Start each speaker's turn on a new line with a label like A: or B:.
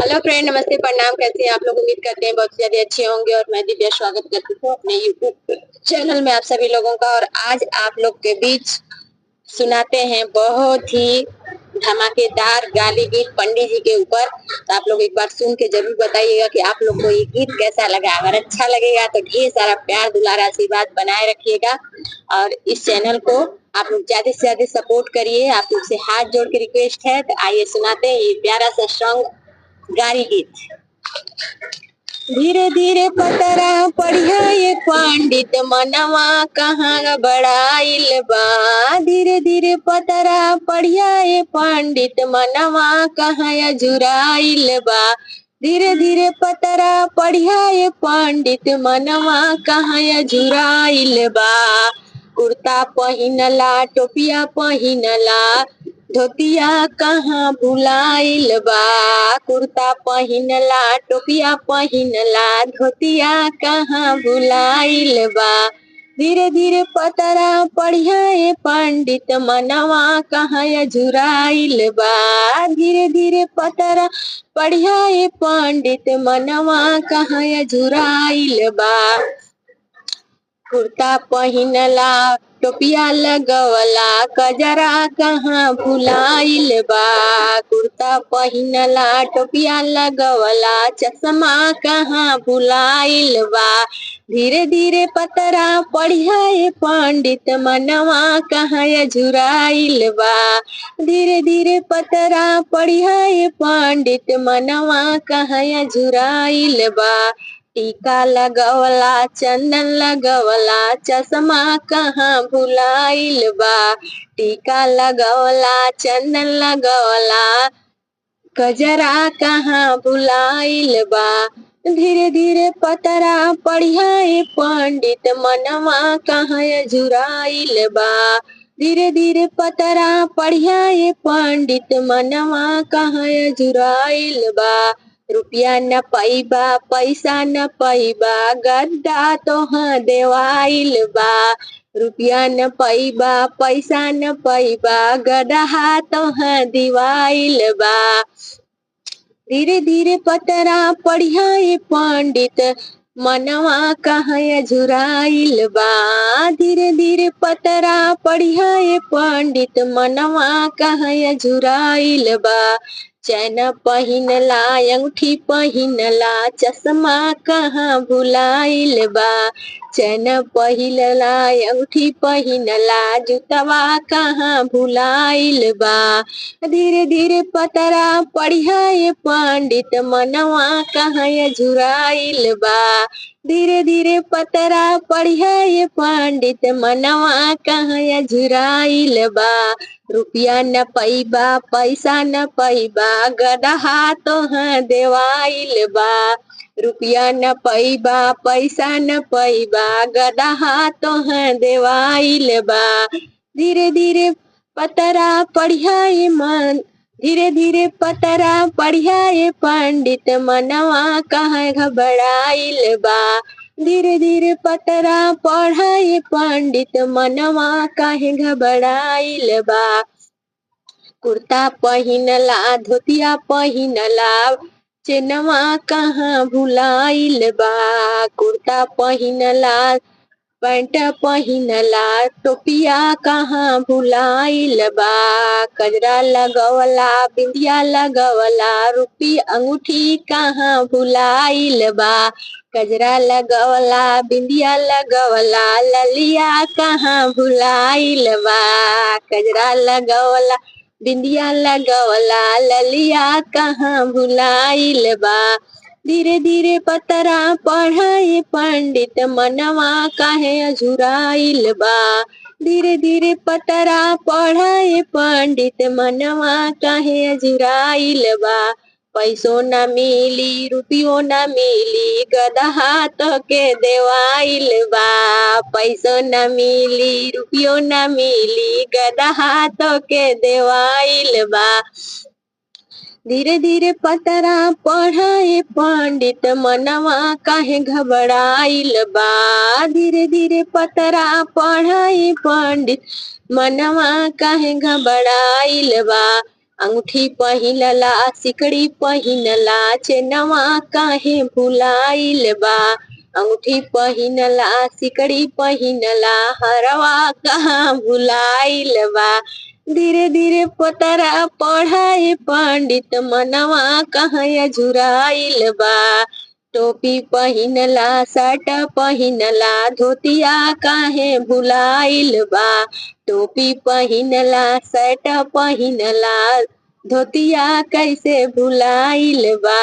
A: Hello friend, नमस्ते, प्रणाम। कैसे हैं आप लोग? उम्मीद करते हैं बहुत ज्यादा अच्छे होंगे। और मैं दिव्या स्वागत करती हूँ अपने यूट्यूब चैनल में आप सभी लोगों का। और आज आप लोग के बीच सुनाते हैं बहुत ही धमाकेदार गाली गीत पंडित जी के ऊपर। तो आप लोग एक बार सुन के जरूर बताइएगा कि आप लोग को ये गीत कैसा लगा। अगर अच्छा लगेगा तो ढेर सारा प्यार दुलार आशीर्वाद बनाए रखिएगा। और इस चैनल को आप लोग ज्यादा से ज्यादा सपोर्ट करिए। आप लोग से हाथ जोड़ के रिक्वेस्ट है। तो आइए सुनाते हैं ये प्यारा सा सॉन्ग, गाली गीत। धीरे धीरे पतरा पढ़िया ये पंडित मनवा कहाँ बड़ाइल बा। धीरे धीरे पतरा पढ़िया ये पंडित मनवा कहाँ जुराइल बा। धीरे धीरे पतरा पढ़िया ये पंडित मनवा कहाँ जुराइल बा। कुर्ता पहिनला टोपिया पहिनला धोतिया कहाँ भुलाइल बा। कुर्ता पहिनला टोपिया पहिनला धोतिया कहाँ भुलाइल बा। धीरे धीरे पतरा पढ़िया ये पंडित मनवा कहाँ झुराइल बा। धीरे धीरे पतरा पढ़िया ये पंडित मनवा कहाँ झुराइल बा। कुर्ता पहिनला टोपिया लगवला कजरा कहाँ भुलाइल बा। कुर्ता पहिनला टोपिया लगवला चश्मा कहाँ भुलाइल बा। धीरे धीरे पतरा पढ़िया ये पंडित मनवा कहाँ झुराइल बा। धीरे धीरे पतरा पढ़िया ये पंडित मनवा कहाँ झुराइल बा। टीका लगवला चंदन लगवला चश्मा कहाँ भुलाइल बा। टीका लगवला चंदन लगवला कजरा कहाँ भुलाइल बा। धीरे धीरे पतरा पढ़िया ये पंडित मनवा कहाँ झुराइल बा। धीरे धीरे पतरा पढ़िया ये पंडित मनवा कहाँ झुराइल बा। रुपया न पैबा पैसा न पैबा गद्दा तोहाँ देवाइल बा। रुपया न पैबा पैसा न पैबा गदहा तोहाँ दिवाइल बा। धीरे धीरे पतरा पढ़िया ये पंडित मनवा कहाँ झुराइल बा। धीरे धीरे पतरा पढ़िया ये पंडित मनवा कहाँ झुराइल बा। चैन पहिनला अंगूठी पहिनला चश्मा कहाँ भुलाइल बा। चैन पहिनला अंगूठी पहिनला जुतवा कहाँ भुलाइल बा। धीरे धीरे पतरा पढ़िया ये पंडित मनवा कहाँ झुराइल बा। धीरे धीरे पतरा पढ़िया ये पंडित मनवा कहाँ झुराइल बा। रुपया न पैबा पैसा न पैबा गदहा तोहाँ देवाइल बा। रुपया न पैबा पैसा न पैबा गदहा तोहाँ देवाइल बा। धीरे धीरे पतरा पढ़िया ये मन धीरे धीरे पतरा पढ़िया ये पंडित मनवा कहाँ घबराइल बा। धीरे धीरे पतरा पढ़ा ये पंडित मनवा काहे घबराइल बा। कुर्ता पहिनला धोतिया पहिनला चेनवा कहाँ भुलाइल बा। कुर्ता पहिनला पैंट पहिनला टोपिया कहाँ भुलाइल बा। कजरा लगवला बिंदिया लगवला रुपी अंगूठी कहाँ भुलाइल बा। कजरा लगवला बिंदिया लगवला ललिया कहाँ भुलाइल बा। कजरा लगवला बिंदिया लगवला ललिया कहाँ भुलाइल बा। धीरे धीरे पतरा पढ़ा ये पंडित मनवा काहे झुराइल बा। धीरे धीरे पतरा पढ़ा ये पंडित मनवा काहे झुराइल बा। पैसो न मिली रुपयो न मिली गदहा तो के देवाइल बा। पैसो न मिली रुपयो न मिली गदहा तो के देवाइल बा। धीरे धीरे पतरा पढ़ा ये पंडित मनवा काहे घबराइल बा। धीरे धीरे पतरा पढ़ा ये पंडित मनवा काहे घबराइल बा। अंगूठी पहिनला सिकड़ी पहिनला चेनवा काहे भुलाइल बा। अंगूठी पहिनला सिकड़ी पहिनला हरवा कहाँ भुलाइल बा। धीरे धीरे पतरा पढ़ाए पंडित मनवा कहाँ अझुराइल बा। टोपी पहिनला शर्ट पहिनला धोतिया काहे भुलाइल बा। टोपी पहिनला शर्ट पहिनला धोतिया कैसे भुलाइल बा।